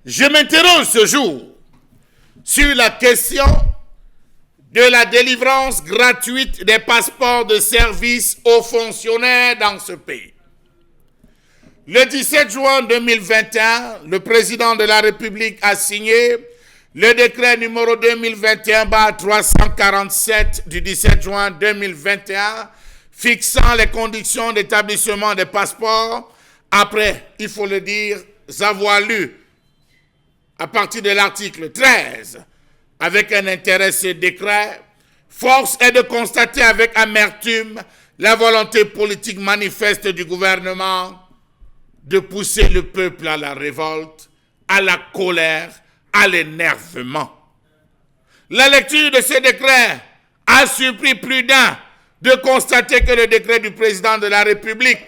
Je m'interroge ce jour sur la question de la délivrance gratuite des passeports de service aux fonctionnaires dans ce pays. Le 17 juin 2021, le président de la République a signé le décret numéro 2021-347 du 17 juin 2021 fixant les conditions d'établissement des passeports après, il faut le dire, avoir lu à partir de l'article 13 avec un intérêt ce décret. Force est de constater avec amertume la volonté politique manifeste du gouvernement de pousser le peuple à la révolte, à la colère, à l'énervement. La lecture de ce décret a surpris plus d'un de constater que le décret du président de la République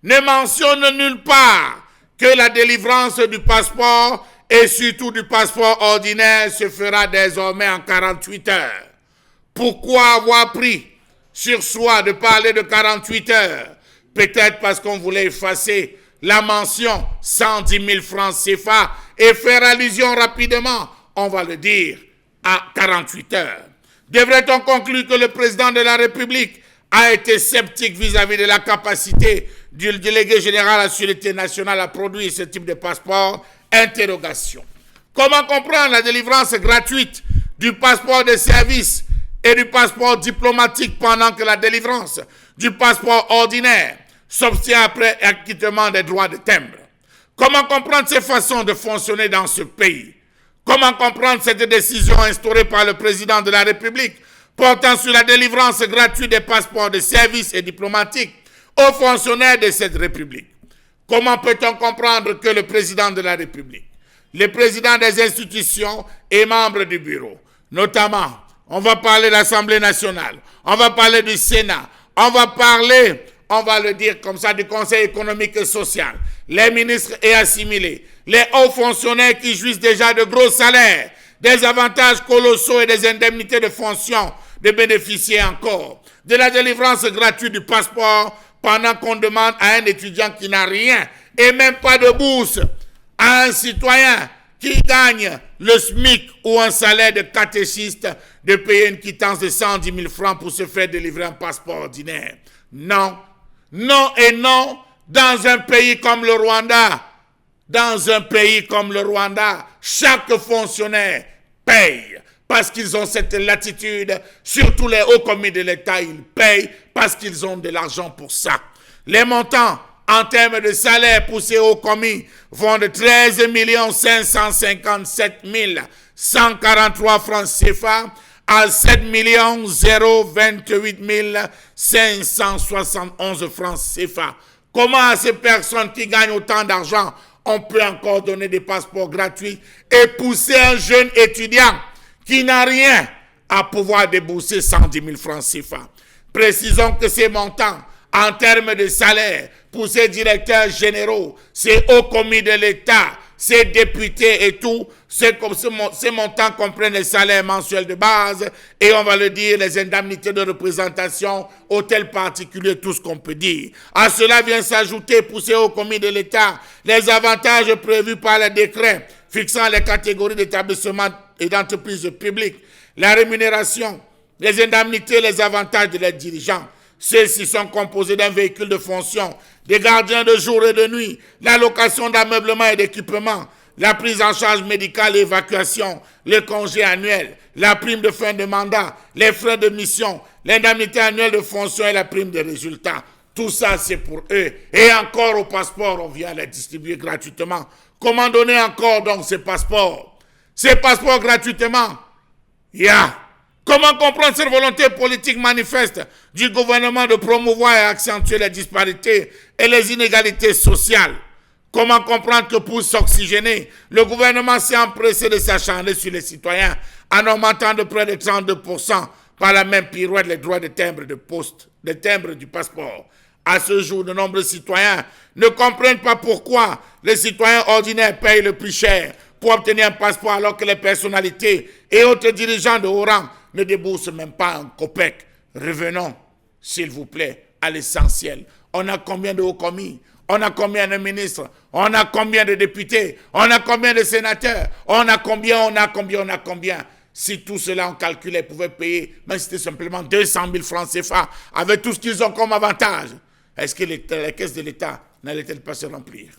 ne mentionne nulle part que la délivrance du passeport et surtout du passeport ordinaire se fera désormais en 48 heures. Pourquoi avoir pris sur soi de parler de 48 heures? Peut-être parce qu'on voulait effacer la mention 110 000 francs CFA et faire allusion rapidement, on va le dire, à 48 heures. Devrait-on conclure que le président de la République a été sceptique vis-à-vis de la capacité du délégué général à la Sûreté nationale à produire ce type de passeport? Interrogation. Comment comprendre la délivrance gratuite du passeport de service et du passeport diplomatique pendant que la délivrance du passeport ordinaire s'obtient après acquittement des droits de timbre? Comment comprendre ces façons de fonctionner dans ce pays? Comment comprendre cette décision instaurée par le président de la République portant sur la délivrance gratuite des passeports de service et diplomatiques aux fonctionnaires de cette République? Comment peut-on comprendre que le président de la République, les présidents des institutions et membres du bureau, notamment, on va parler de l'Assemblée nationale, on va parler du Sénat, on va parler, on va le dire comme ça, du Conseil économique et social, les ministres et assimilés, les hauts fonctionnaires qui jouissent déjà de gros salaires, des avantages colossaux et des indemnités de fonction, de bénéficier encore de la délivrance gratuite du passeport pendant qu'on demande à un étudiant qui n'a rien et même pas de bourse, à un citoyen qui gagne le SMIC ou un salaire de catéchiste de payer une quittance de 110 000 francs pour se faire délivrer un passeport ordinaire. Non, non et non, dans un pays comme le Rwanda, chaque fonctionnaire paye parce qu'ils ont cette latitude, surtout les hauts commis de l'État, ils payent parce qu'ils ont de l'argent pour ça. Les montants en termes de salaire pour ces hauts commis vont de 13 557 143 francs CFA à 7 028 571 francs CFA. Comment à ces personnes qui gagnent autant d'argent, on peut encore donner des passeports gratuits et pousser un jeune étudiant qui n'a rien à pouvoir débourser 110 000 francs CFA? Précisons que ces montants, en termes de salaire, pour ces directeurs généraux, ces hauts commis de l'État, ces députés et tout, ces montants comprennent les salaires mensuels de base et on va le dire, les indemnités de représentation, hôtels particuliers, tout ce qu'on peut dire. À cela vient s'ajouter pour ces hauts commis de l'État les avantages prévus par le décret fixant les catégories d'établissements et d'entreprises publiques, la rémunération, les indemnités, les avantages de leurs dirigeants. Ceux-ci sont composés d'un véhicule de fonction, des gardiens de jour et de nuit, la location d'ameublement et d'équipement, la prise en charge médicale et évacuation, le congé annuel, la prime de fin de mandat, les frais de mission, l'indemnité annuelle de fonction et la prime de résultat. Tout ça, c'est pour eux. Et encore au passeport, on vient les distribuer gratuitement. Comment donner encore donc ces passeports? Ces passeports gratuitement? Comment comprendre cette volonté politique manifeste du gouvernement de promouvoir et accentuer les disparités et les inégalités sociales? Comment comprendre que pour s'oxygéner, le gouvernement s'est empressé de s'acharner sur les citoyens en augmentant de près de 32% par la même pirouette les droits de timbre de poste, de timbre du passeport? À ce jour, de nombreux citoyens ne comprennent pas pourquoi les citoyens ordinaires payent le plus cher pour obtenir un passeport alors que les personnalités et autres dirigeants de haut rang ne déboursent même pas un copec. Revenons, s'il vous plaît, à l'essentiel. On a combien de hauts commis? On a combien de ministres? On a combien de députés? On a combien de sénateurs? On a combien? Si tout cela on calculait, pouvaient payer, même si c'était simplement 200 000 francs CFA, avec tout ce qu'ils ont comme avantage, est-ce que la caisse de l'État n'allait-elle pas se remplir?